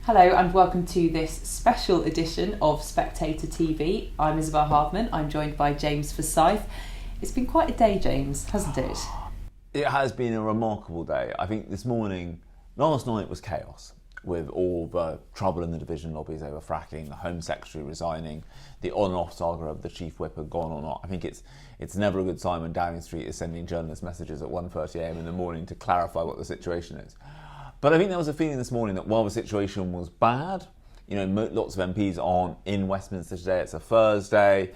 Hello and welcome to this special edition of Spectator TV. I'm Isabel Hardman. I'm joined by James Forsyth. It's been quite a day, James, hasn't it? It has been a remarkable day. I think last night was chaos with all the trouble in the division lobbies over fracking, the Home Secretary resigning, the on and off saga of the Chief Whip had gone or not. I think it's never a good sign when Downing Street is sending journalists messages at 1:30am in the morning to clarify what the situation is. But I think there was a feeling this morning that while the situation was bad, lots of MPs aren't in Westminster today, it's a Thursday,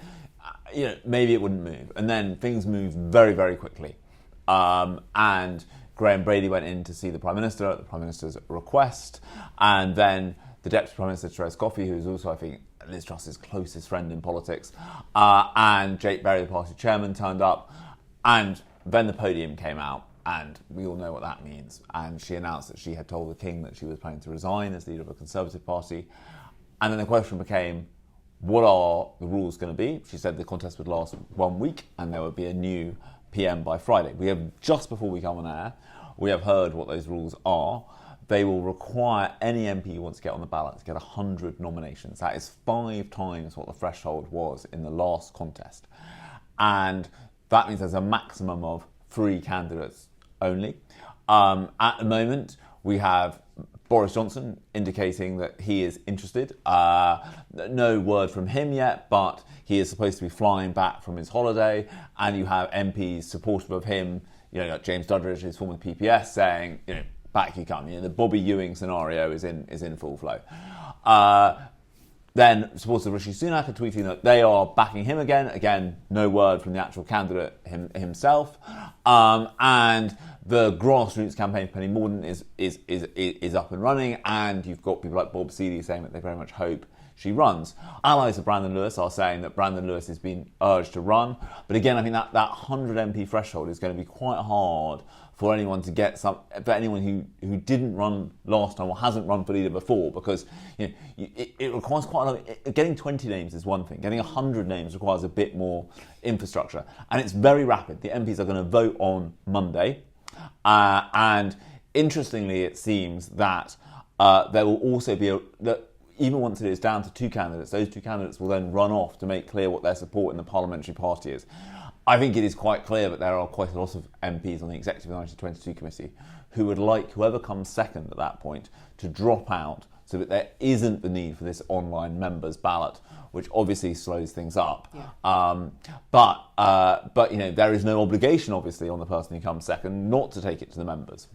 maybe it wouldn't move. And then things moved very, very quickly. And Graham Brady went in to see the Prime Minister at the Prime Minister's request. And then the Deputy Prime Minister, Therese Coffey, who is also, I think, Liz Truss's closest friend in politics, and Jake Berry, the party chairman, turned up. And then the podium came out. And we all know what that means. And she announced that she had told the King that she was planning to resign as leader of a Conservative party. And then the question became, what are the rules going to be? She said the contest would last 1 week and there would be a new PM by Friday. Just before we come on air, we have heard what those rules are. They will require any MP who wants to get on the ballot to get 100 nominations. That is 5 times what the threshold was in the last contest. And that means there's a maximum of 3 candidates only. At the moment, we have Boris Johnson indicating that he is interested. No word from him yet, but he is supposed to be flying back from his holiday. And you have MPs supportive of him, like James Duddridge, his former PPS, saying, back you come. The Bobby Ewing scenario is in full flow. Then supporters of Rishi Sunak are tweeting that they are backing him again. Again, no word from the actual candidate himself. And the grassroots campaign for Penny Mordaunt is up and running. And you've got people like Bob Seeley saying that they very much hope she runs. Allies of Brandon Lewis are saying that Brandon Lewis has been urged to run. But again, I think that 100 MP threshold is going to be quite hard for anyone to get for anyone who didn't run last time or hasn't run for leader before, because it requires quite a lot. Getting 20 names is one thing. Getting 100 names requires a bit more infrastructure, and it's very rapid. The MPs are going to vote on Monday, and interestingly, it seems that there will also be even once it is down to 2 candidates, those 2 candidates will then run off to make clear what their support in the parliamentary party is. I think it is quite clear that there are quite a lot of MPs on the Executive 1922 Committee who would like whoever comes second at that point to drop out so that there isn't the need for this online members ballot, which obviously slows things up. Yeah. But there is no obligation, obviously, on the person who comes second not to take it to the members.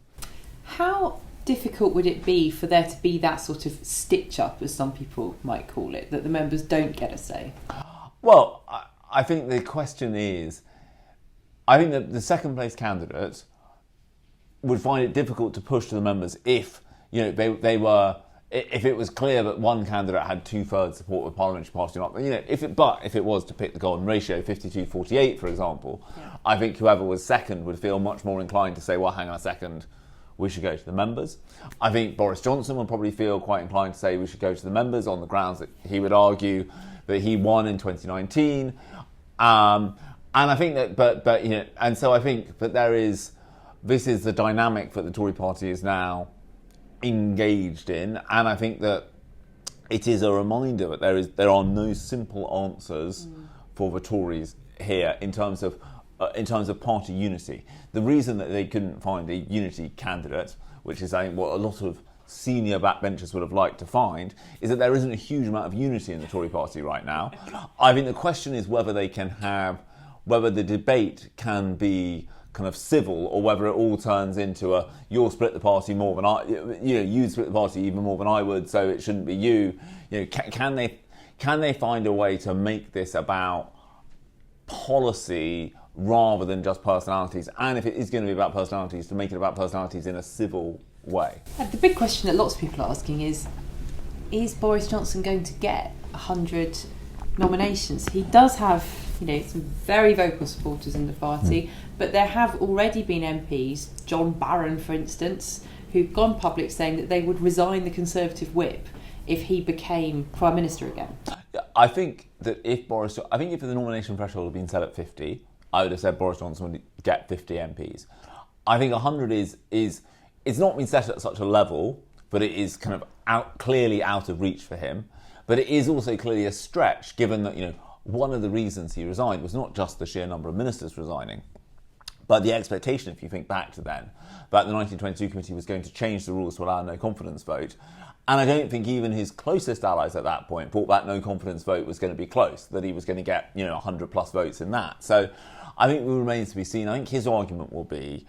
How difficult would it be for there to be that sort of stitch-up, as some people might call it, that the members don't get a say? Well, I think the question is, I think that the second place candidate would find it difficult to push to the members if if it was clear that one candidate had 2/3 support of the parliamentary party or not. If it was to pick the golden ratio, 52-48, for example, yeah. I think whoever was second would feel much more inclined to say, well, hang on a second, we should go to the members. I think Boris Johnson would probably feel quite inclined to say we should go to the members on the grounds that he would argue that he won in 2019. And I think that, and so I think that this is the dynamic that the Tory party is now engaged in, and I think that it is a reminder that there are no simple answers for the Tories here in terms of party unity. The reason that they couldn't find a unity candidate, which is I think what a lot of senior backbenchers would have liked to find, is that there isn't a huge amount of unity in the Tory party right now. I think the question is whether the debate can be kind of civil, or whether it all turns into you'll split the party more than I, you'd split the party even more than I would, so it shouldn't be you. Can they find a way to make this about policy rather than just personalities? And if it is going to be about personalities, to make it about personalities in a civil way. The big question that lots of people are asking is Boris Johnson going to get 100 nominations? He does have, some very vocal supporters in the party, but there have already been MPs, Jon Barker, for instance, who've gone public saying that they would resign the Conservative whip if he became Prime Minister again. I think that if the nomination threshold had been set at 50, I would have said Boris Johnson would get 50 MPs. I think 100 is it's not been set at such a level but it is kind of clearly out of reach for him. But it is also clearly a stretch, given that, one of the reasons he resigned was not just the sheer number of ministers resigning, but the expectation, if you think back to then, that the 1922 committee was going to change the rules to allow no confidence vote. And I don't think even his closest allies at that point thought that no confidence vote was going to be close, that he was going to get, 100 plus votes in that. So I think it remains to be seen. I think his argument will be,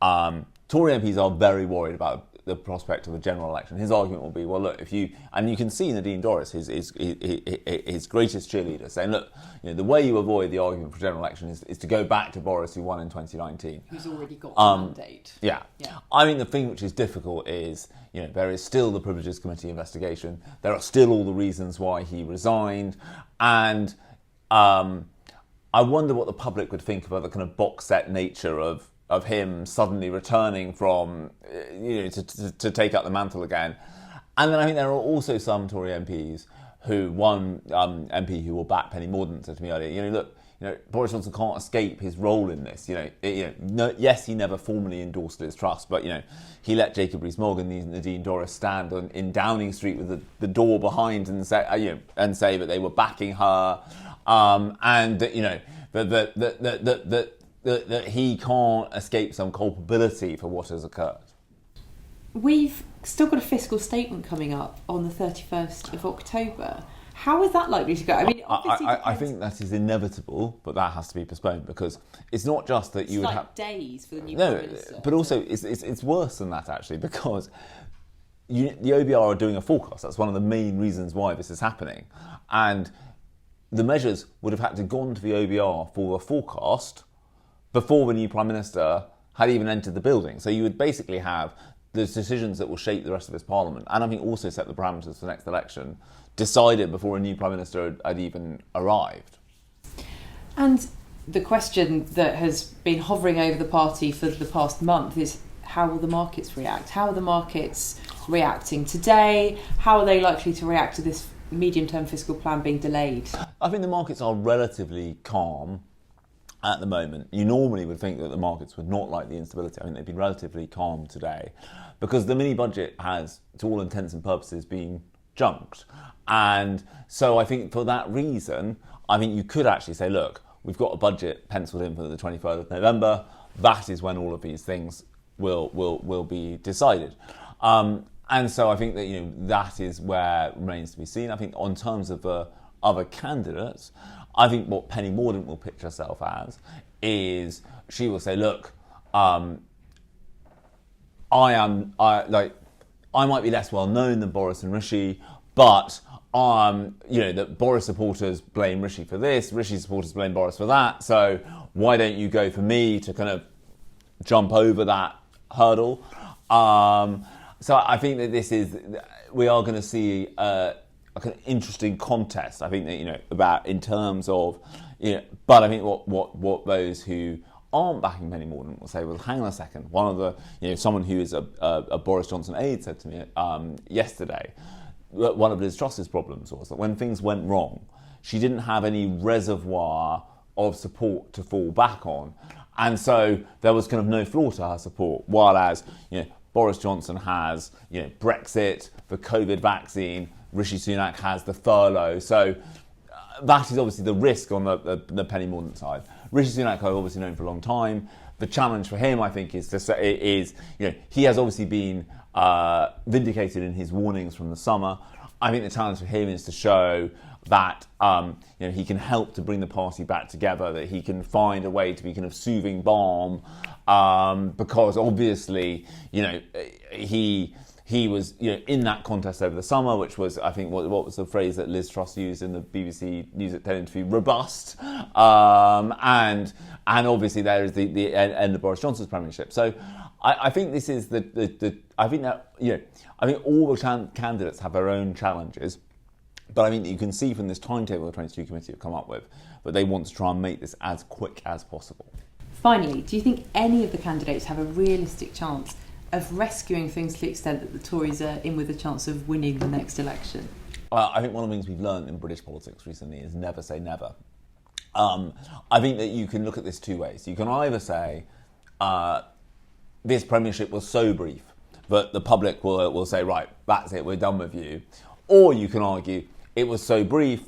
Tory MPs are very worried about the prospect of a general election. His argument will be, well, look, you can see Nadine Dorries, his greatest cheerleader, saying, look, the way you avoid the argument for general election is to go back to Boris, who won in 2019. Who's already got the mandate. Yeah. I mean, the thing which is difficult is, there is still the Privileges Committee investigation. There are still all the reasons why he resigned. And I wonder what the public would think about the kind of box set nature of him suddenly returning from, to take up the mantle again. And then I think there are also some Tory MPs one MP who will back Penny Mordaunt said to me earlier, look, Boris Johnson can't escape his role in this. Yes, he never formally endorsed Liz Truss, but, he let Jacob Rees-Mogg and Nadine Dorries stand in Downing Street with the door behind and say, that they were backing her, and that he can't escape some culpability for what has occurred. We've still got a fiscal statement coming up on the 31st of October. How is that likely to go? I mean, I think that is inevitable, but that has to be postponed because it's not just that you would have days for the new Prime Minister. But also it's worse than that actually, because the OBR are doing a forecast. That's one of the main reasons why this is happening, and the measures would have had to gone to the OBR for a forecast before the new Prime Minister had even entered the building. So you would basically have the decisions that will shape the rest of this Parliament, and I think also set the parameters for the next election, decided before a new Prime Minister had even arrived. And the question that has been hovering over the party for the past month is, how will the markets react? How are the markets reacting today? How are they likely to react to this medium-term fiscal plan being delayed? I think the markets are relatively calm at the moment. You normally would think that the markets would not like the instability. I think they've been relatively calm today because the mini-budget has, to all intents and purposes, been junked. And so I think for that reason, I think you could actually say, look, we've got a budget penciled in for the 23rd of November. That is when all of these things will be decided. And so I think that, that is where it remains to be seen. I think on terms of the other candidates, I think what Penny Mordaunt will pitch herself as is she will say, look, I might be less well known than Boris and Rishi, but that Boris supporters blame Rishi for this, Rishi supporters blame Boris for that. So why don't you go for me to kind of jump over that hurdle? So I think that we are going to see an interesting contest. I think that about in terms of but I think what those who aren't backing Penny Mordaunt will say, well, hang on a second. One of the someone who is a Boris Johnson aide said to me yesterday that one of Liz Truss's problems was that when things went wrong, she didn't have any reservoir of support to fall back on, and so there was kind of no floor to her support. While as Boris Johnson has Brexit, the COVID vaccine, Rishi Sunak has the furlough. So that is obviously the risk on the Penny Mordaunt side. Rishi Sunak, I've obviously known for a long time. The challenge for him, I think, is he has obviously been vindicated in his warnings from the summer. I think the challenge for him is to show that he can help to bring the party back together, that he can find a way to be kind of soothing balm, because obviously he was in that contest over the summer, which was, I think, what was the phrase that Liz Truss used in the BBC News at 10 interview, robust, and obviously there is the end of Boris Johnson's premiership. So I think this is I think all the candidates have their own challenges, but I think that you can see from this timetable the 22 committee have come up with that they want to try and make this as quick as possible. Finally, do you think any of the candidates have a realistic chance of rescuing things to the extent that the Tories are in with a chance of winning the next election? I think one of the things we've learned in British politics recently is never say never. I think that you can look at this two ways. You can either say this premiership was so brief but the public will say, right, that's it, we're done with you. Or you can argue it was so brief,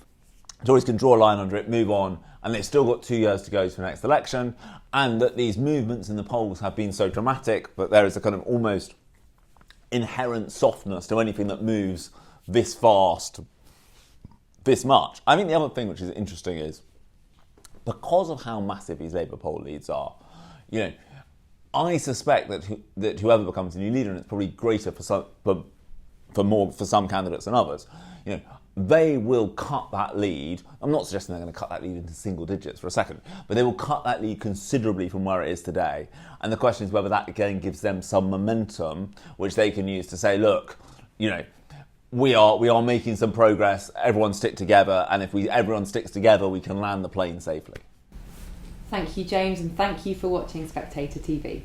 Tories can draw a line under it, move on, and they've still got 2 years to go to the next election, and that these movements in the polls have been so dramatic that there is a kind of almost inherent softness to anything that moves this fast, this much. I think the other thing which is interesting is, because of how massive these Labour poll leads are, I suspect that whoever becomes the new leader, and it's probably greater for some candidates than others, they will cut that lead. I'm not suggesting they're going to cut that lead into single digits for a second, but they will cut that lead considerably from where it is today. And the question is whether that again gives them some momentum, which they can use to say, look, we are making some progress. Everyone stick together, and if everyone sticks together, we can land the plane safely. Thank you, James, and thank you for watching Spectator TV.